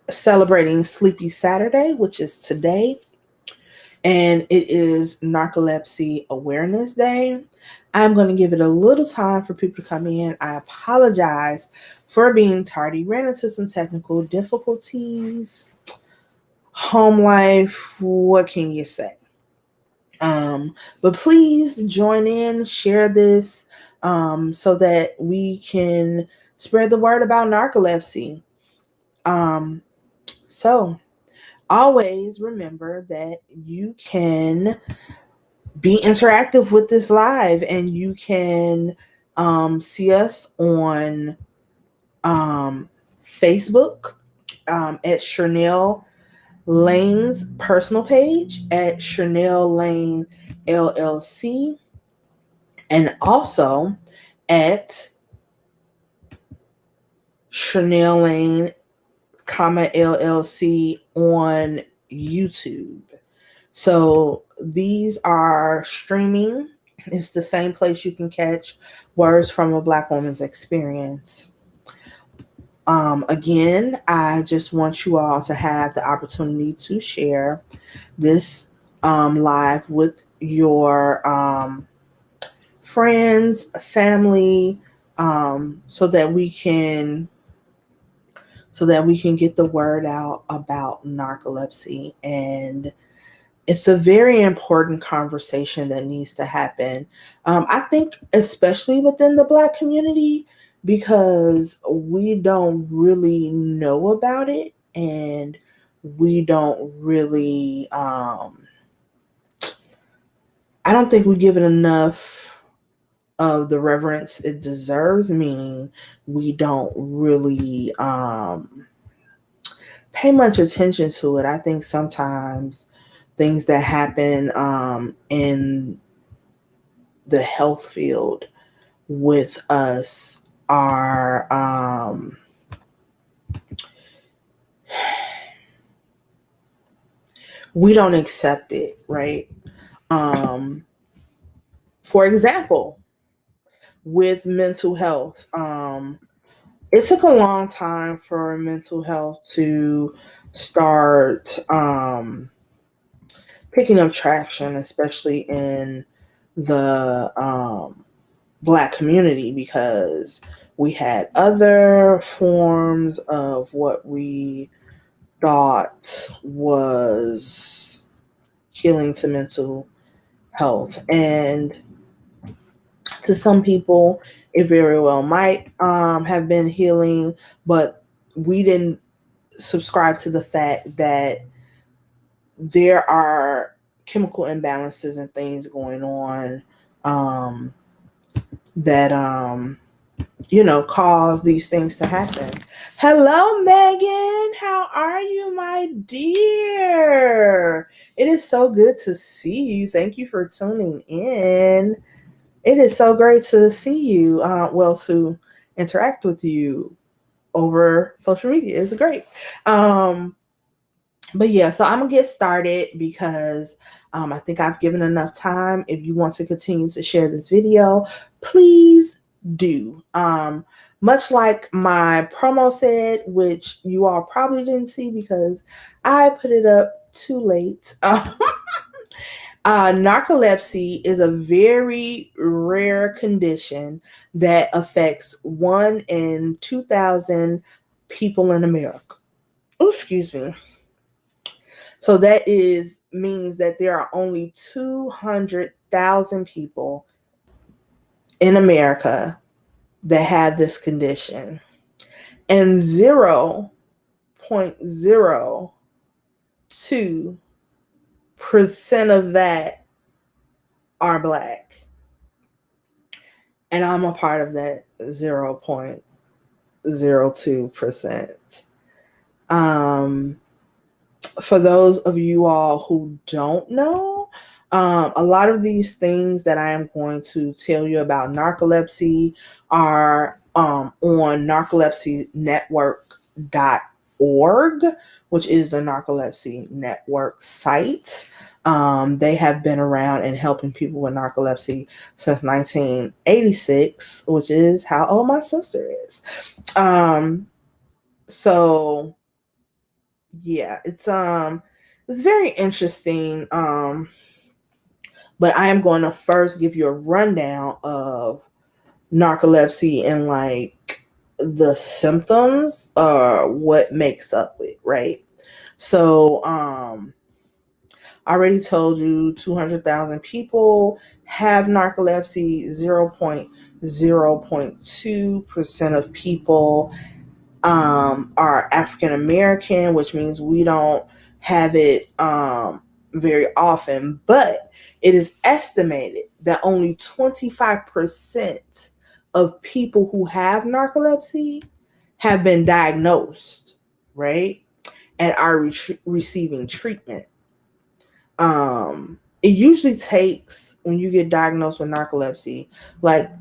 celebrating Sleepy Saturday, which is today, and it is Narcolepsy Awareness Day. I'm going to give it a little time for people to come in. I apologize for being tardy. Ran into some technical difficulties. Home life, what can you say? But please join in, share this, so that we can spread the word about narcolepsy. So always remember that you can be interactive with this live, and you can see us on Facebook at Cherlnell Lane's personal page at Cherlnell Lane LLC, and also at Cherlnell Lane, LLC on YouTube. So these are streaming. It's the same place you can catch Words from a Black Woman's Experience. Again, I just want you all to have the opportunity to share this live with your friends, family, so that we can get the word out about narcolepsy. And it's a very important conversation that needs to happen. I think especially within the Black community, because we don't really know about it, and we don't really I don't think we give it enough of the reverence it deserves, meaning we don't really pay much attention to it. I think sometimes things that happen in the health field with us are we don't accept it, right? For example, with mental health, it took a long time for mental health to start picking up traction, especially in the Black community, because we had other forms of what we thought was healing to mental health. And to some people, it very well might have been healing, but we didn't subscribe to the fact that there are chemical imbalances and things going on that cause these things to happen. Hello, Megan. How are you, my dear? It is so good to see you. Thank you for tuning in. It is so great to see you. To interact with you over social media is great. But yeah, so I'm gonna get started because I think I've given enough time. If you want to continue to share this video, please do. Much like my promo said, which you all probably didn't see because I put it up too late. Narcolepsy is a very rare condition that affects 1 in 2,000 people in America. Oh, excuse me. So that means that there are only 200,000 people in America that have this condition, and 0.02% of that are Black. And I'm a part of that 0.02%. For those of you all who don't know, a lot of these things that I am going to tell you about narcolepsy are on narcolepsynetwork.org, which is the Narcolepsy Network site. They have been around and helping people with narcolepsy since 1986, which is how old my sister is. So yeah, it's very interesting. But I am going to first give you a rundown of narcolepsy and like the symptoms, what makes up it, right? So, I already told you 200,000 people have narcolepsy. 0.2% of people are African American, which means we don't have it very often. But it is estimated that only 25% of people who have narcolepsy have been diagnosed, right? And are receiving treatment. It usually takes, when you get diagnosed with narcolepsy, like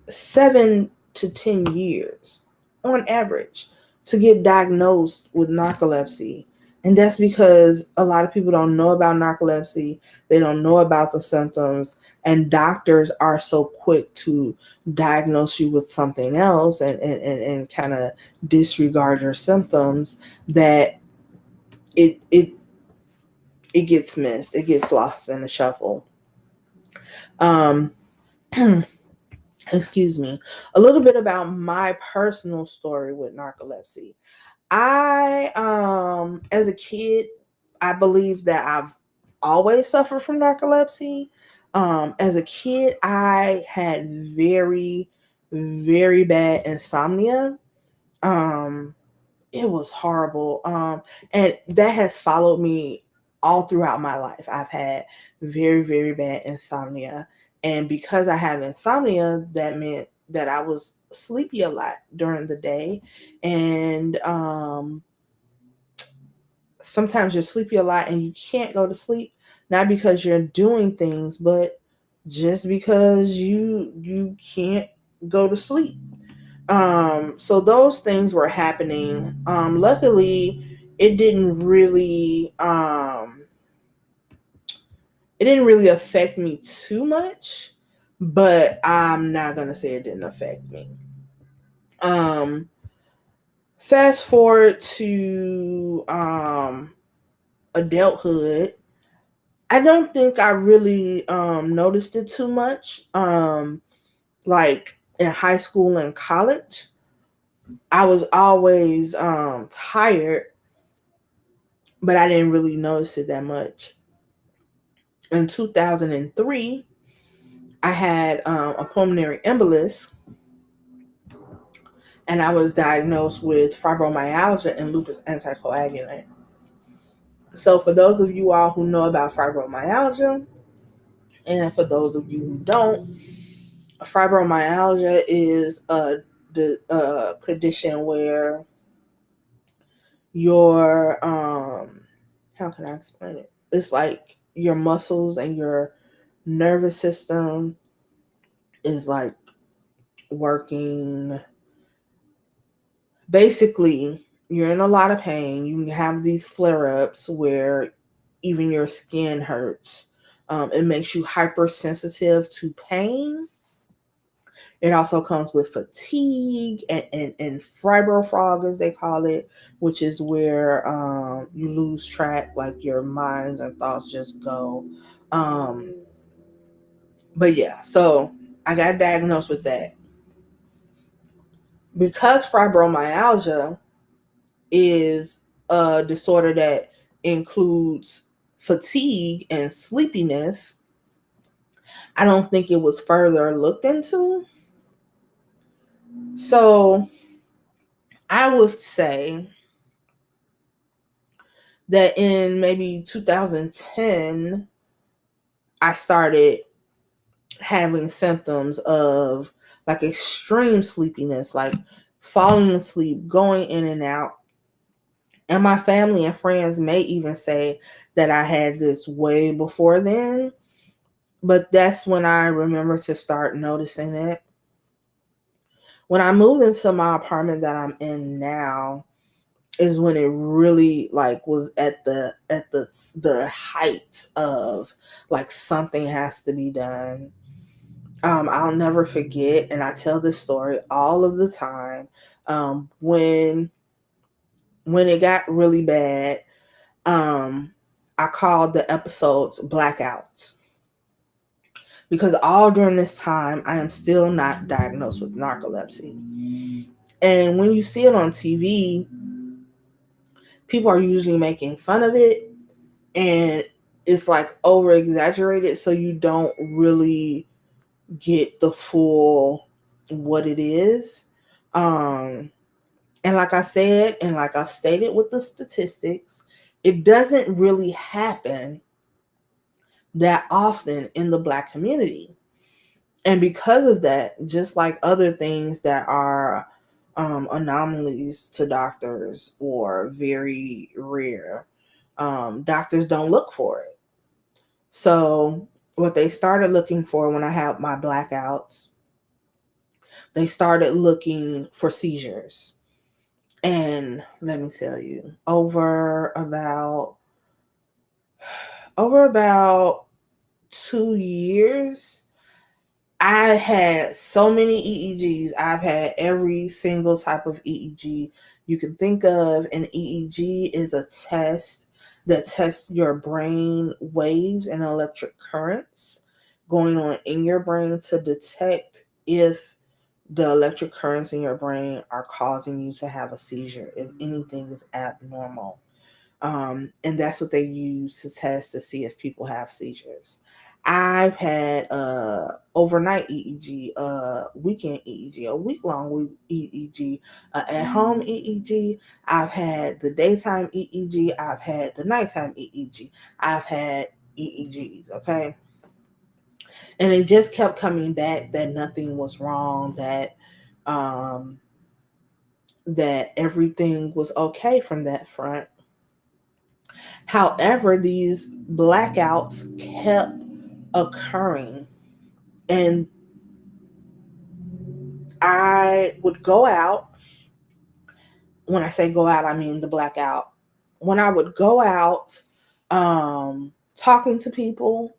7 to 10 years on average to get diagnosed with narcolepsy. And that's because a lot of people don't know about narcolepsy, they don't know about the symptoms, and doctors are so quick to diagnose you with something else and kind of disregard your symptoms that it it gets missed, it gets lost in the shuffle. Um, excuse me. A little bit about my personal story with narcolepsy. I as a kid, I believe that I've always suffered from narcolepsy. As a kid, I had very, very bad insomnia. Um, it was horrible. And that has followed me all throughout my life. I've had very, very bad insomnia. And because I have insomnia, that meant that I was sleepy a lot during the day. And sometimes you're sleepy a lot and you can't go to sleep, not because you're doing things, but just because you can't go to sleep. So those things were happening. Luckily it didn't really it didn't really affect me too much, but I'm not gonna say it didn't affect me. um Fast forward to adulthood. I don't think I really noticed it too much. Like in high school and college, I was always tired, but I didn't really notice it that much. In 2003, I had a pulmonary embolus, and I was diagnosed with fibromyalgia and lupus anticoagulant. So, for those of you all who know about fibromyalgia, and for those of you who don't, fibromyalgia is the condition where your how can I explain it? It's like your muscles and your nervous system is like working. Basically, you're in a lot of pain. You have these flare ups where even your skin hurts. It makes you hypersensitive to pain. It also comes with fatigue and fibro fog, as they call it, which is where you lose track, like your minds and thoughts just go. Um, but yeah, so I got diagnosed with that. Because fibromyalgia is a disorder that includes fatigue and sleepiness, I don't think it was further looked into. So I would say that in maybe 2010, I started having symptoms of like extreme sleepiness, like falling asleep, going in and out. And my family and friends may even say that I had this way before then, but that's when I remember to start noticing it. When I moved into my apartment that I'm in now, is when it really like was at the height of like something has to be done. I'll never forget, and I tell this story all of the time. When when it got really bad, I called the episodes blackouts, because all during this time I am still not diagnosed with narcolepsy. And when you see it on TV, people are usually making fun of it, and it's like over exaggerated, so you don't really get the full what it is. And like I said, and like I've stated with the statistics, it doesn't really happen that often in the Black community. And because of that, just like other things that are anomalies to doctors or very rare, doctors don't look for it. So, what they started looking for when I had my blackouts, they started looking for seizures. And let me tell you, over about 2 years, I had so many EEGs. I've had every single type of EEG you can think of. An EEG is a test that tests your brain waves and electric currents going on in your brain to detect if the electric currents in your brain are causing you to have a seizure, if anything is abnormal. And that's what they use to test to see if people have seizures. I've had overnight EEG, weekend EEG, a week long EEG, at home EEG. I've had the daytime EEG. I've had the nighttime EEG. I've had EEGs. Okay, and it just kept coming back that nothing was wrong. Um, that everything was okay from that front. However, these blackouts kept occurring, and I would go out. When I say go out, I mean the blackout. When I would go out, talking to people,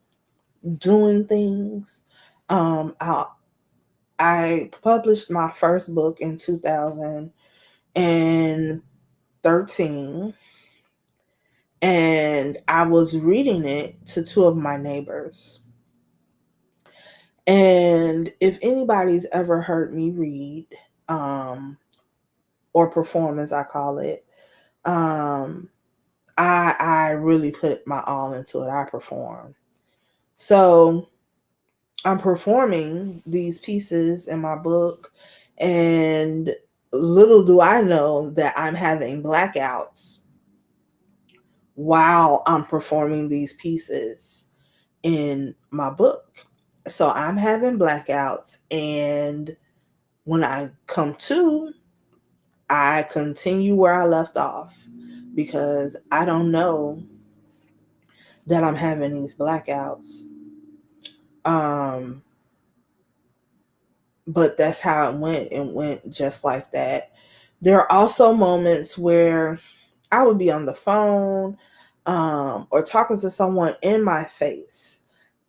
doing things, I, I published my first book in 2013, and I was reading it to two of my neighbors. And if anybody's ever heard me read, um, or perform, as I call it, um, I really put my all into it. I perform. So I'm performing these pieces in my book, and little do I know that I'm having blackouts while I'm performing these pieces in my book. So I'm having blackouts, and when I come to, I continue where I left off because I don't know that I'm having these blackouts. Um, but that's how it went. It went just like that. There are also moments where I would be on the phone, or talking to someone in my face,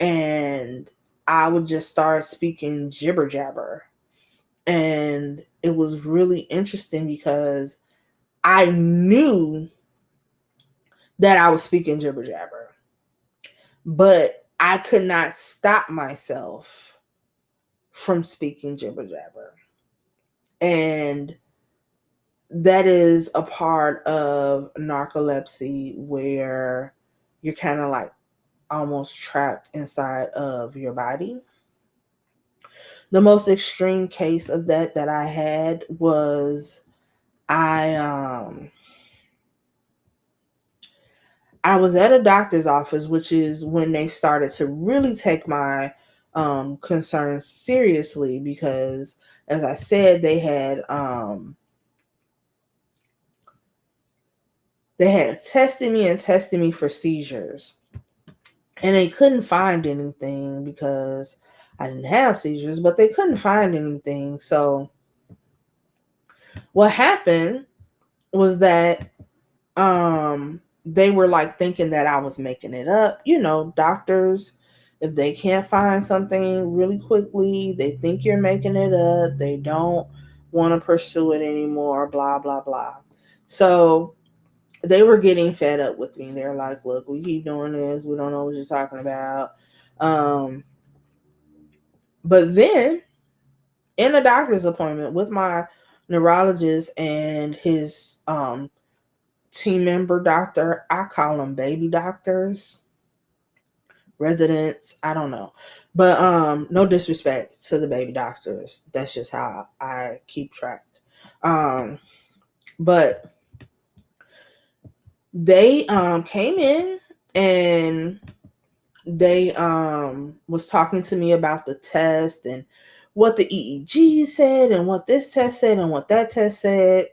and I would just start speaking jibber jabber. And it was really interesting because I knew that I was speaking jibber jabber, but I could not stop myself from speaking jibber jabber. And that is a part of narcolepsy where you're kind of like almost trapped inside of your body. The most extreme case of that I had was I um I was at a doctor's office, which is when they started to really take my concerns seriously, because, as I said, they had tested me and tested me for seizures, and they couldn't find anything because I didn't have seizures, but they couldn't find anything. So what happened was that they were like thinking that I was making it up. You know, doctors, if they can't find something really quickly, they think you're making it up. They don't want to pursue it anymore, blah blah blah. So they were getting fed up with me. They're like, look, we keep doing this. We don't know what you're talking about. Um, but then in a doctor's appointment with my neurologist and his team member doctor, I call them baby doctors, residents, I don't know. But no disrespect to the baby doctors. That's just how I keep track. Um but they came in and they was talking to me about the test and what the EEG said and what this test said and what that test said.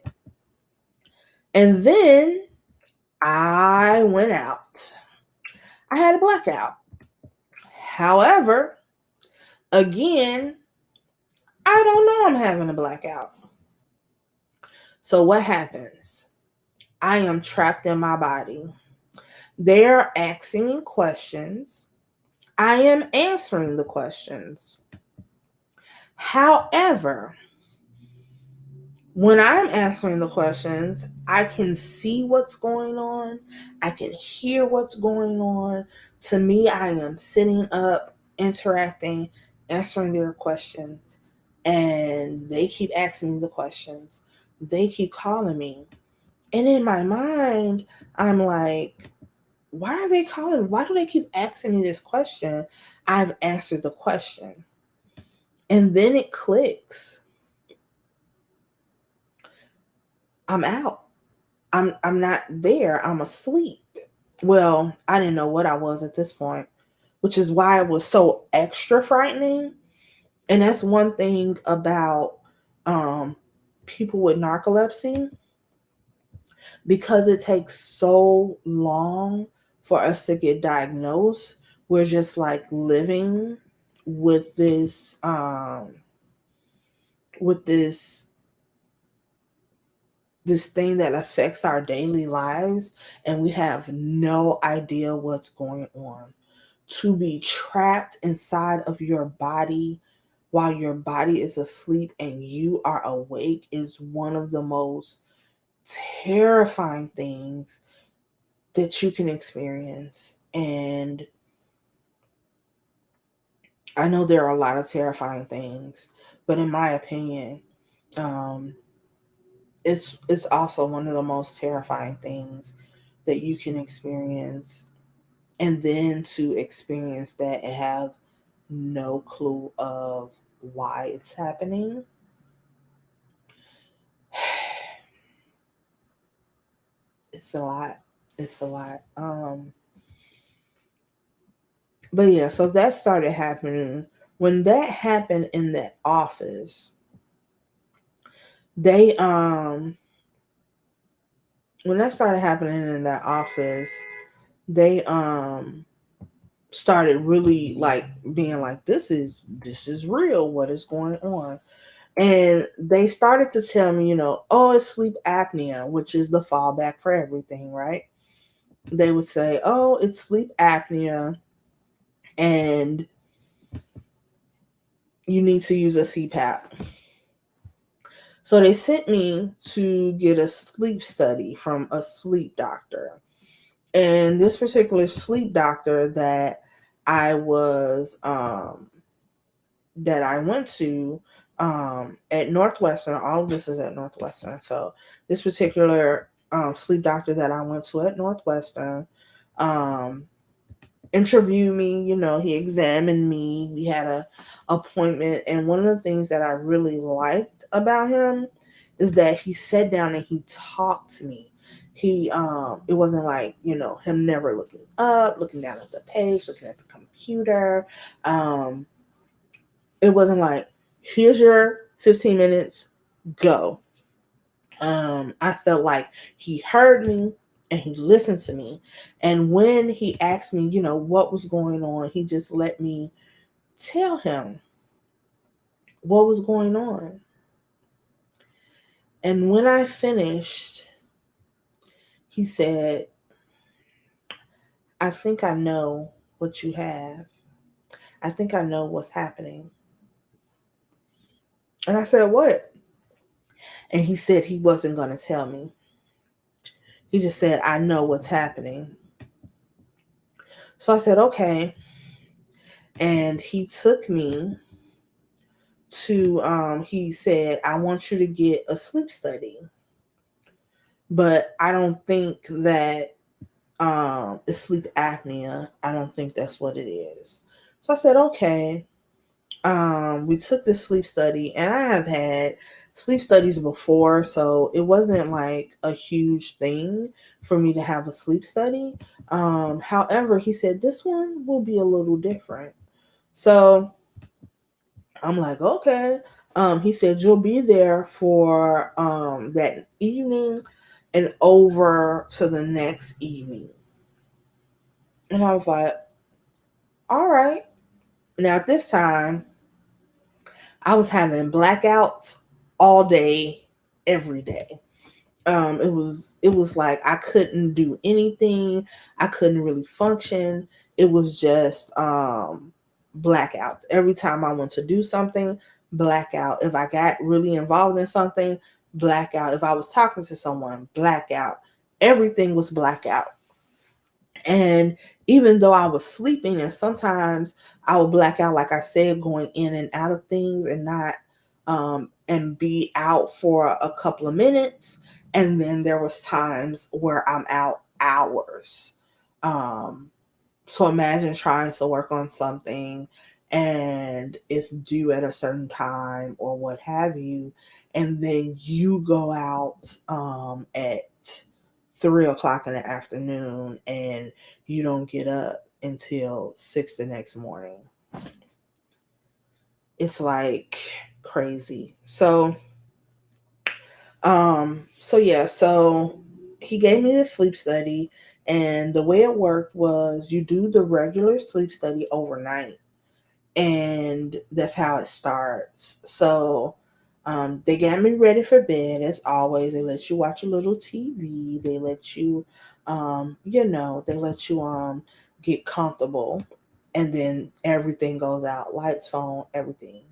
And then I went out. I had a blackout. However, again, I don't know I'm having a blackout. So what happens? I am trapped in my body. They're asking me questions. I am answering the questions. However, when I'm answering the questions, I can see what's going on. I can hear what's going on. To me, I am sitting up, interacting, answering their questions, and they keep asking me the questions. They keep calling me. And in my mind, I'm like, why are they calling? Why do they keep asking me this question? I've answered the question. And then it clicks. I'm out. I'm not there. I'm asleep. Well, I didn't know what I was at this point, which is why it was so extra frightening. And that's one thing about um, people with narcolepsy, because it takes so long for us to get diagnosed. We're just like living with with this thing that affects our daily lives, and we have no idea what's going on. To be trapped inside of your body while your body is asleep and you are awake is one of the most terrifying things that you can experience. And I know there are a lot of terrifying things, but in my opinion, um, it's also one of the most terrifying things that you can experience. And then to experience that and have no clue of why it's happening. It's a lot. It's a lot. But yeah, so that started happening. When that happened in that office, they when that started happening in that office, they started really like being like, this is real, what is going on. And they started to tell me, oh, it's sleep apnea, which is the fallback for everything, right? They would say, oh, it's sleep apnea and you need to use a CPAP. So they sent me to get a sleep study from a sleep doctor. And this particular sleep doctor I was that I went to at Northwestern, all of this is at Northwestern. So this particular sleep doctor that I went to at Northwestern um, interviewed me. He examined me. We had a appointment, and one of the things that I really liked about him is that he sat down and he talked to me. He it wasn't like him never looking up, looking down at the page, looking at the computer. It wasn't like, here's your 15 minutes, go. I felt like he heard me and he listened to me. And when he asked me, what was going on, he just let me tell him what was going on. And when I finished, he said, I think I know what you have. I think I know what's happening. And I said, what? And he said he wasn't going to tell me. He just said, I know what's happening. So I said, okay. And he took me to, he said, I want you to get a sleep study. But I don't think that it's sleep apnea. I don't think that's what it is. So I said, okay. We took this sleep study, and I have had sleep studies before, so it wasn't like a huge thing for me to have a sleep study. However, he said this one will be a little different. So I'm like, okay. He said you'll be there for that evening and over to the next evening. And I was like, all right. Now at this time, I was having blackouts all day, every day. It was like I couldn't do anything. I couldn't really function. It was just blackouts. Every time I went to do something, blackout. If I got really involved in something, blackout. If I was talking to someone, blackout. Everything was blackout. And even though I was sleeping, and sometimes I would black out, like I said, going in and out of things and not, and be out for a couple of minutes. And then there was times where I'm out hours. Um, so imagine trying to work on something and it's due at a certain time or what have you, and then you go out at 3 o'clock in the afternoon and you don't get up until 6 the next morning. It's like crazy. So he gave me the sleep study, and the way it worked was you do the regular sleep study overnight, and that's how it starts. So they got me ready for bed as always. They let you watch a little TV. They let you, they let you get comfortable, and then everything goes out, lights, phone, everything.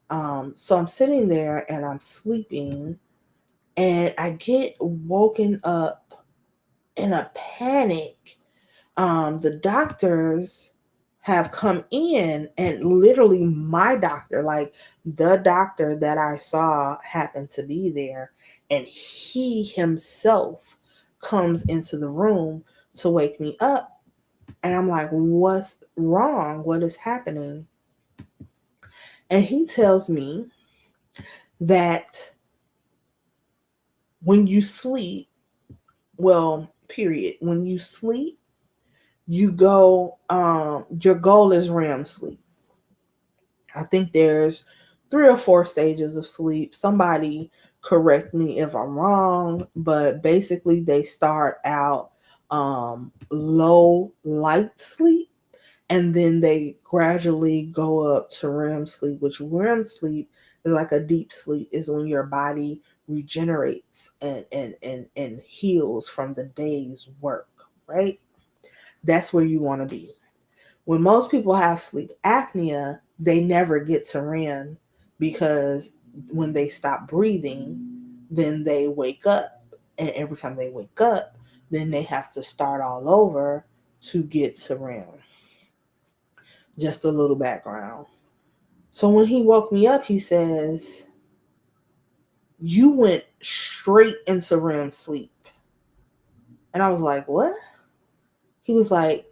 So I'm sitting there and I'm sleeping, and I get woken up in a panic. The doctors have come in, and literally my doctor, like the doctor that I saw, happened to be there, and he himself comes into the room to wake me up. And I'm like, what's wrong? What is happening? And he tells me that when you sleep, well, period, when you sleep, you go, your goal is REM sleep. I think there's 3 or 4 stages of sleep. Somebody correct me if I'm wrong, but basically they start out low light sleep, and then they gradually go up to REM sleep, which REM sleep is like a deep sleep, is when your body regenerates and heals from the day's work, right? That's where you want to be. When most people have sleep apnea, they never get to REM because when they stop breathing, then they wake up. And every time they wake up, then they have to start all over to get to REM. Just a little background. So when he woke me up, he says, you went straight into REM sleep. And I was like, what? He was like,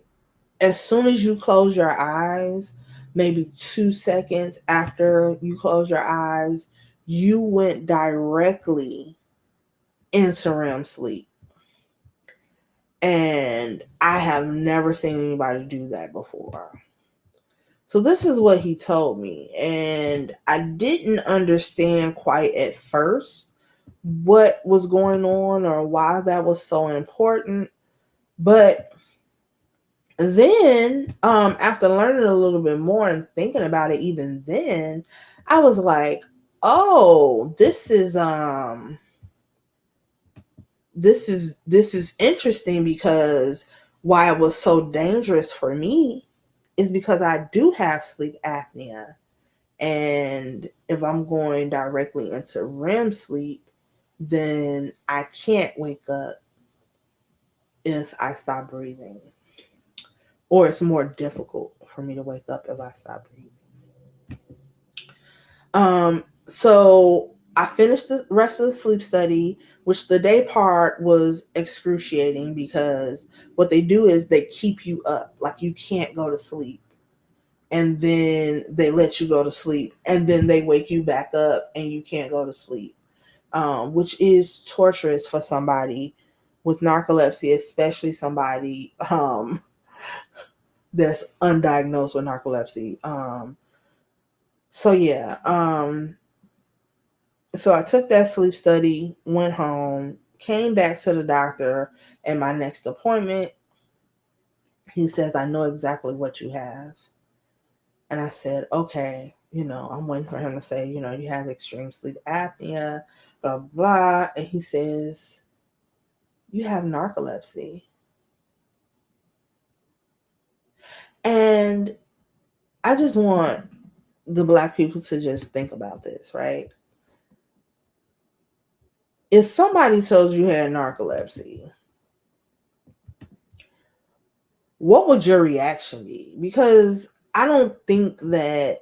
as soon as you close your eyes, maybe 2 seconds after you close your eyes, you went directly into REM sleep. And I have never seen anybody do that before. So this is what he told me. And I didn't understand quite at first what was going on or why that was so important. But then after learning a little bit more and thinking about it, even then I was like, oh, this is interesting, because why it was so dangerous for me is because I do have sleep apnea, and if I'm going directly into REM sleep, then I can't wake up if I stop breathing, or it's more difficult for me to wake up if I stop breathing. So I finished the rest of the sleep study, which the day part was excruciating because what they do is they keep you up, like you can't go to sleep. And then they let you go to sleep, and then they wake you back up and you can't go to sleep, which is torturous for somebody with narcolepsy, especially somebody that's undiagnosed with narcolepsy. So yeah, so I took that sleep study, went home, came back to the doctor, and my next appointment, he says, I know exactly what you have. And I said, okay, I'm waiting for him to say, you have extreme sleep apnea, blah, blah, blah. And he says, you have narcolepsy. And I just want the Black people to just think about this, right? If somebody told you had narcolepsy, what would your reaction be? Because I think that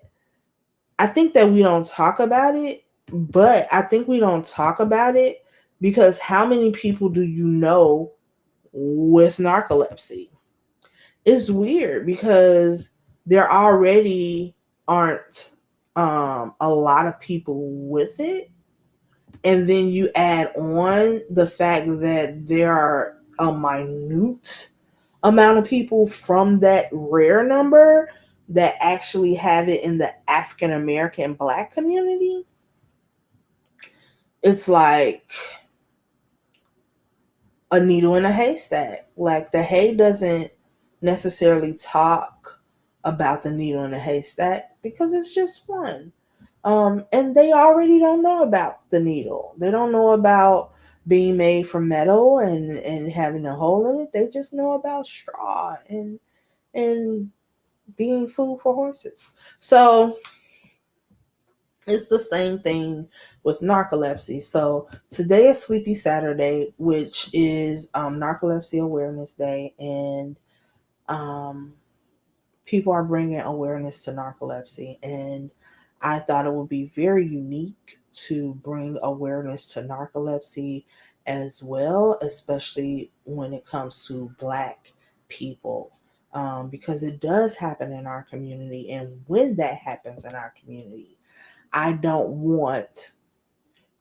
we don't talk about it, but I think we don't talk about it because how many people do you know with narcolepsy? It's weird because there already aren't a lot of people with it. And then you add on the fact that there are a minute amount of people from that rare number that actually have it in the African American Black community. It's like a needle in a haystack. Like the hay doesn't necessarily talk about the needle in a haystack because it's just one. And they already don't know about the needle. They don't know about being made from metal and having a hole in it. They just know about straw and being food for horses. So it's the same thing with narcolepsy. So today is Sleepy Saturday, which is Narcolepsy Awareness Day, and um, people are bringing awareness to narcolepsy. And I thought it would be very unique to bring awareness to narcolepsy as well, especially when it comes to Black people. Because it does happen in our community, and when that happens in our community, I don't want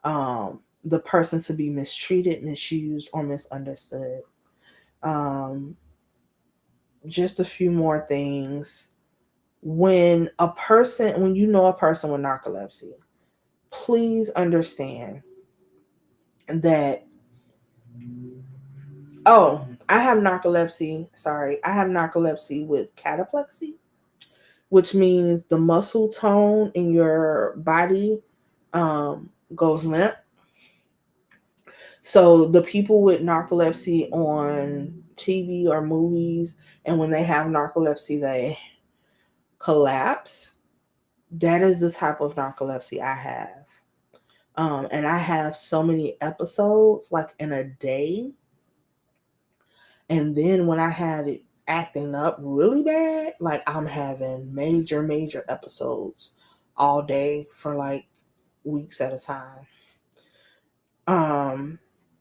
the person to be mistreated, misused, or misunderstood. Um, just a few more things. When you know a person with narcolepsy, please understand that, oh, I have narcolepsy. Sorry, I have narcolepsy with cataplexy, which means the muscle tone in your body goes limp. So the people with narcolepsy on TV or movies, and when they have narcolepsy, they collapse. That is the type of narcolepsy I have. And I have so many episodes, like in a day. And then when I have it acting up really bad, like I'm having major, major episodes all day for like weeks at a time. Um,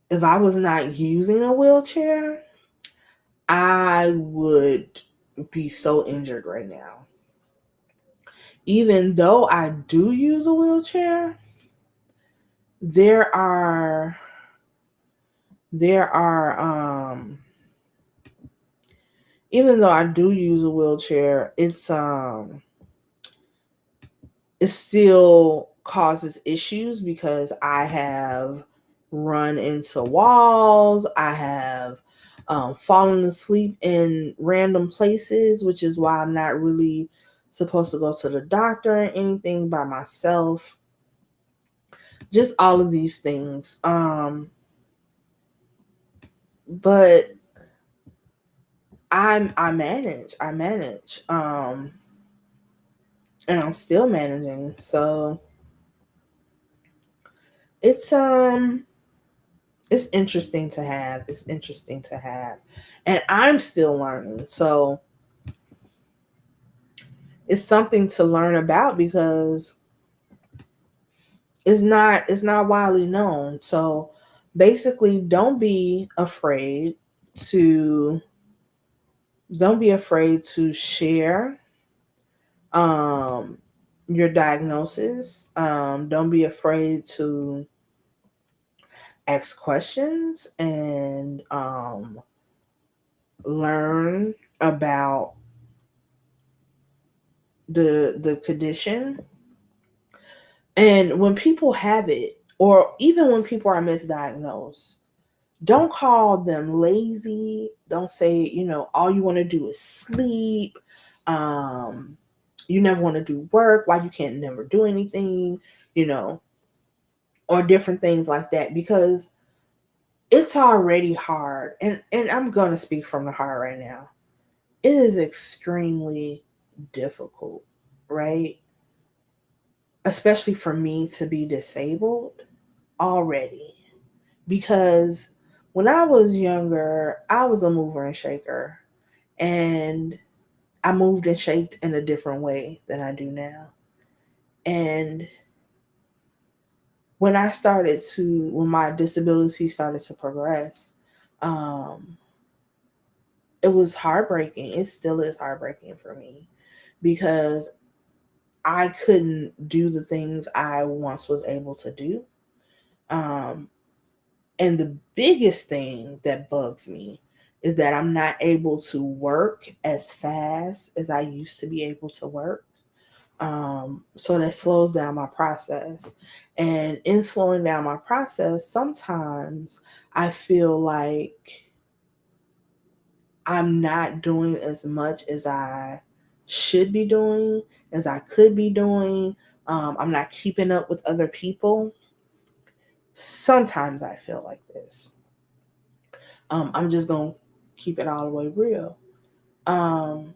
if I was not using a wheelchair, I would be so injured right now. Even though I do use a wheelchair, there are there are even though I do use a wheelchair, it still causes issues because I have run into walls. I have fallen asleep in random places, which is why I'm not really supposed to go to the doctor or anything by myself. Just all of these things. But I manage. I manage. And I'm still managing. So it's It's interesting to have. It's interesting to have. And I'm still learning. So it's something to learn about because it's not widely known. So basically to don't be afraid to share um your diagnosis. Don't be afraid to ask questions and learn about the condition. And when people have it, or even when people are misdiagnosed, don't call them lazy. Don't say, all you want to do is sleep. Um, you never want to do work. Why you can't never do anything, you know, or different things like that, because it's already hard. And I'm gonna speak from the heart right now. It is extremely difficult, right? Especially for me to be disabled already. Because when I was younger, I was a mover and shaker. And I moved and shaked in a different way than I do now. And when my disability started to progress, um, it was heartbreaking. It still is heartbreaking for me because I couldn't do the things I once was able to do. Um, and the biggest thing that bugs me is that I'm not able to work as fast as I used to be able to work. So that slows down my process. And in slowing down my process, sometimes I feel like I'm not doing as much as I should be doing, as I could be doing. I'm not keeping up with other people. Sometimes I feel like this. I'm just going to keep it all the way real. Um,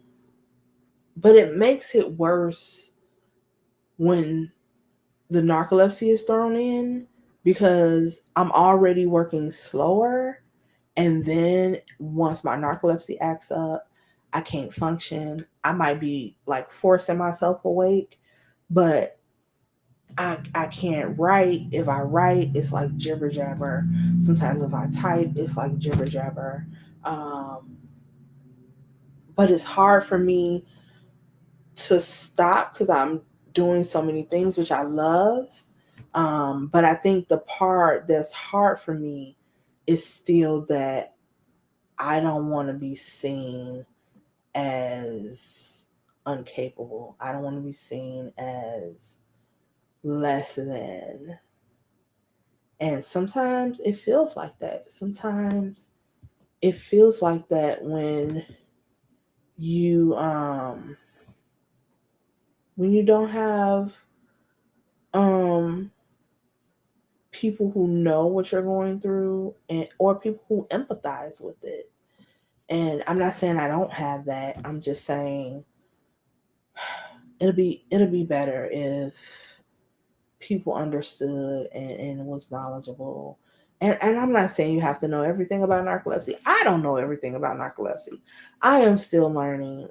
but it makes it worse when the narcolepsy is thrown in because I'm already working slower. And then once my narcolepsy acts up, I can't function. I might be like forcing myself awake, but I can't write. If I write, it's like jibber jabber. Sometimes if I type, it's like jibber jabber. Um, but it's hard for me to stop because I'm doing so many things which I love. But I think the part that's hard for me is still that I don't want to be seen as incapable. I don't want to be seen as less than. And sometimes it feels like that. Sometimes it feels like that you um when you don't have um people who know what you're going through and or people who empathize with it. And I'm not saying I don't have that. I'm just saying it'll be better if people understood and was knowledgeable. And I'm not saying you have to know everything about narcolepsy. I don't know everything about narcolepsy. I am still learning.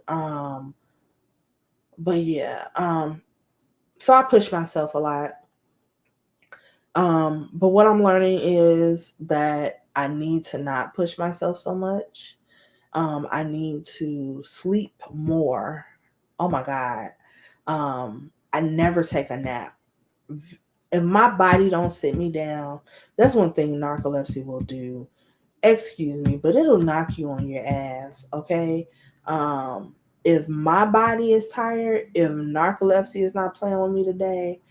But yeah, so I push myself a lot. But what I'm learning is that I need to not push myself so much. I need to sleep more. Oh my God. I never take a nap. If my body don't sit me down, that's one thing narcolepsy will do. Excuse me, but it'll knock you on your ass, okay? If my body is tired, if narcolepsy is not playing with me today,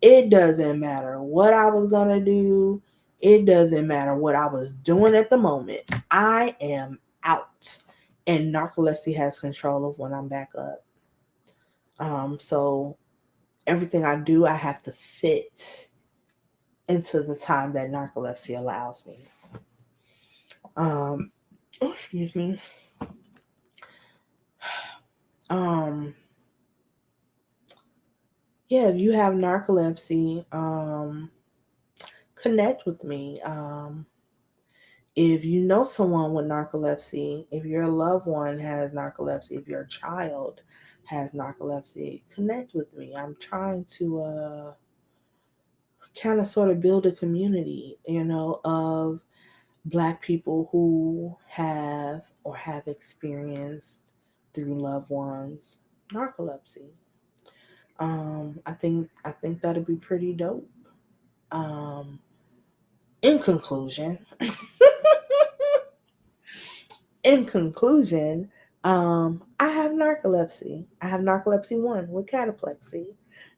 it doesn't matter what I was gonna do. It doesn't matter what I was doing at the moment. I am out. And narcolepsy has control of when I'm back up. So everything I do, I have to fit into the time that narcolepsy allows me. Um, excuse me. Um, yeah, if you have narcolepsy, connect with me. If you know someone with narcolepsy, if your loved one has narcolepsy, if your child has narcolepsy, connect with me. I'm trying to kind of sort of build a community, of Black people who have or have experienced through loved ones narcolepsy. I think that'd be pretty dope. Um, in conclusion, in conclusion, I have narcolepsy. I have narcolepsy 1 with cataplexy.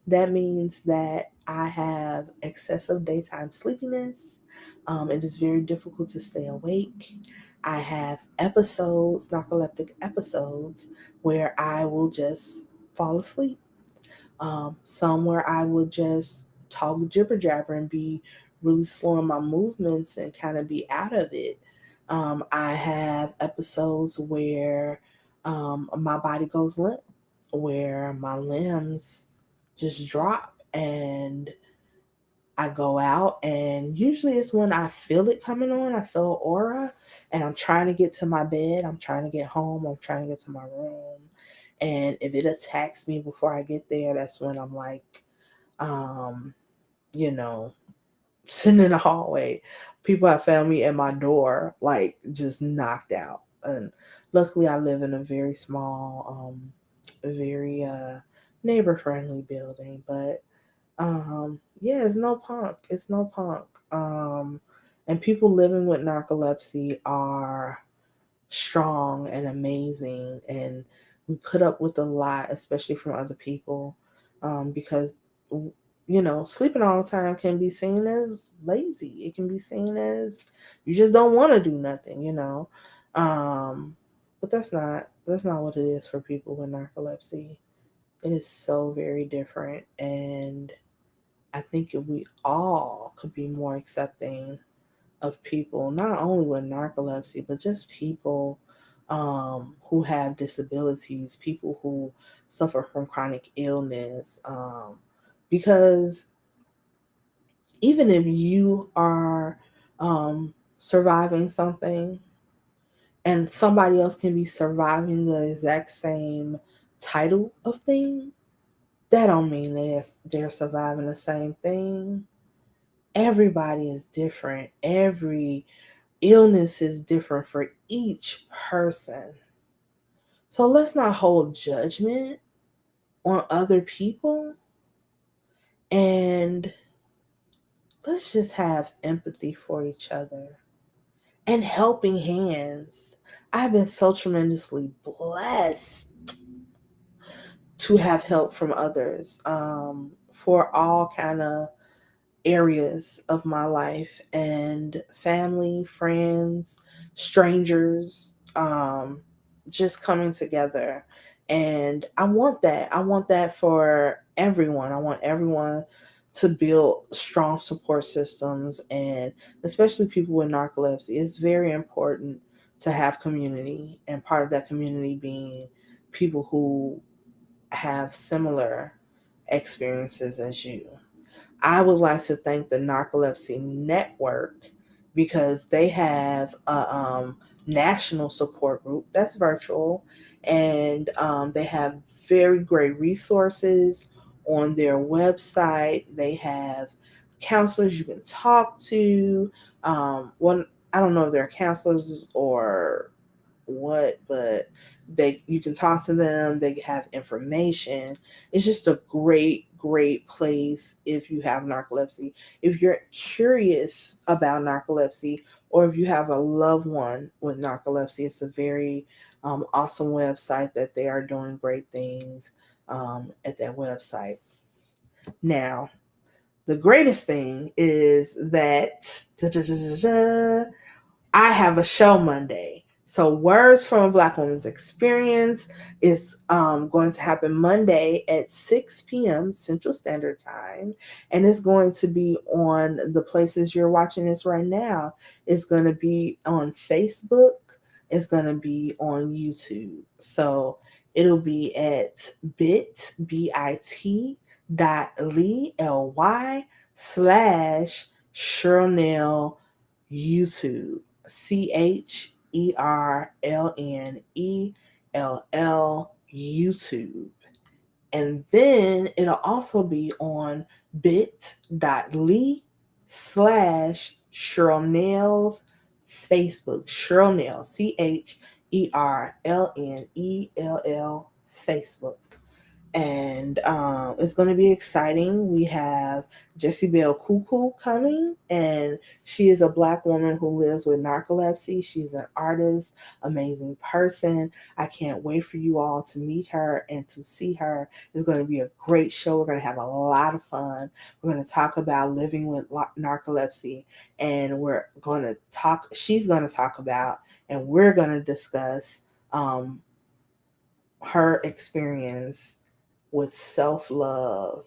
That means that I have excessive daytime sleepiness. It is very difficult to stay awake. I have episodes, narcoleptic episodes, where I will just fall asleep. Some where I would just talk jibber jabber and be really slow in my movements and kind of be out of it. I have episodes where my body goes limp, where my limbs just drop, and I go out, and usually it's when I feel it coming on. I feel an aura, and I'm trying to get to my bed. I'm trying to get home. I'm trying to get to my room. And if it attacks me before I get there, that's when I'm like, um, you know, sitting in the hallway. People have found me at my door, like just knocked out. And luckily, I live in a very small, very neighbor friendly building. But yeah, it's no punk. It's no punk. And people living with narcolepsy are strong and amazing, and we put up with a lot, especially from other people, because sleeping all the time can be seen as lazy. It can be seen as you just don't want to do nothing. um, but that's not what it is for people with narcolepsy. It is so very different, and I think if we all could be more accepting of people, not only with narcolepsy, but just people who have disabilities, people who suffer from chronic illness. Because even if you are surviving something, and somebody else can be surviving the exact same title of thing, that don't mean they're surviving the same thing. Everybody is different. Every illness is different for each person. So let's not hold judgment on other people, and let's just have empathy for each other and helping hands. I've been so tremendously blessed to have help from others, for all kind of areas of my life, and family, friends, strangers, just coming together. And I want that. I want that for everyone. I want everyone to build strong support systems, and especially people with narcolepsy. It's very important to have community, and part of that community being people who have similar experiences as you. I would like to thank the Narcolepsy Network, because they have a national support group that's virtual, and they have very great resources on their website. They have counselors you can talk to. One, I don't know if they're counselors or what, but you can talk to them. They have information. It's just a great place if you have narcolepsy. If you're curious about narcolepsy, or if you have a loved one with narcolepsy, it's a very awesome website that they are doing great things at that website. Now, the greatest thing is that I have a show Monday. So, Words from a Black Woman's Experience is going to happen Monday at 6 p.m. Central Standard Time. And it's going to be on the places you're watching this right now. It's going to be on Facebook. It's going to be on YouTube. So, it'll be at bit.ly/Cherlnell YouTube. Cherlnell YouTube. And then it'll also be on bit.ly/Cherlnell's Facebook. Cherlnell, Cherlnell Facebook. And it's going to be exciting. We have Jessie Bell Cuckoo coming, and she is a Black woman who lives with narcolepsy. She's an artist, amazing person. I can't wait for you all to meet her and to see her. It's going to be a great show. We're going to have a lot of fun. We're going to talk about living with narcolepsy, and she's going to talk about, and we're going to discuss her experience with self-love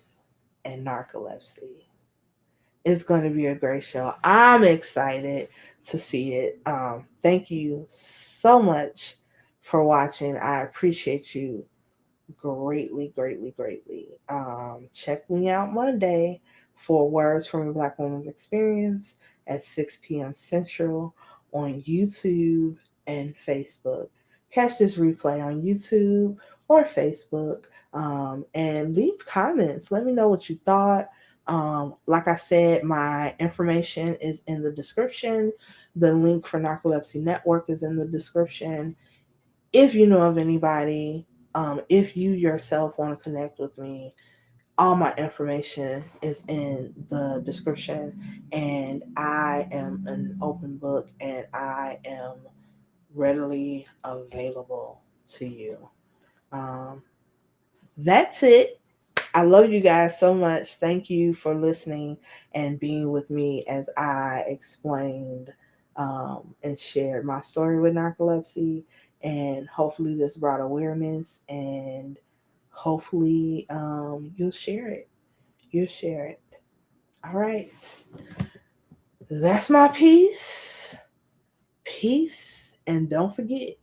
and narcolepsy. It's going to be a great show. I'm excited to see it. Thank you so much for watching. I appreciate you greatly, greatly, greatly. Check me out Monday for Words from a Black Woman's Experience at 6 p.m. Central on YouTube and Facebook. Catch this replay on YouTube or Facebook, and leave comments. Let me know what you thought. Like I said, my information is in the description. The link for Narcolepsy Network is in the description. If you know of anybody, if you yourself want to connect with me, all my information is in the description, and I am an open book and I am readily available to you. That's it. I love you guys so much. Thank you for listening and being with me as I explained and shared my story with narcolepsy. And hopefully, this brought awareness, and hopefully, you'll share it. You'll share it. All right. That's my piece. Peace. And don't forget,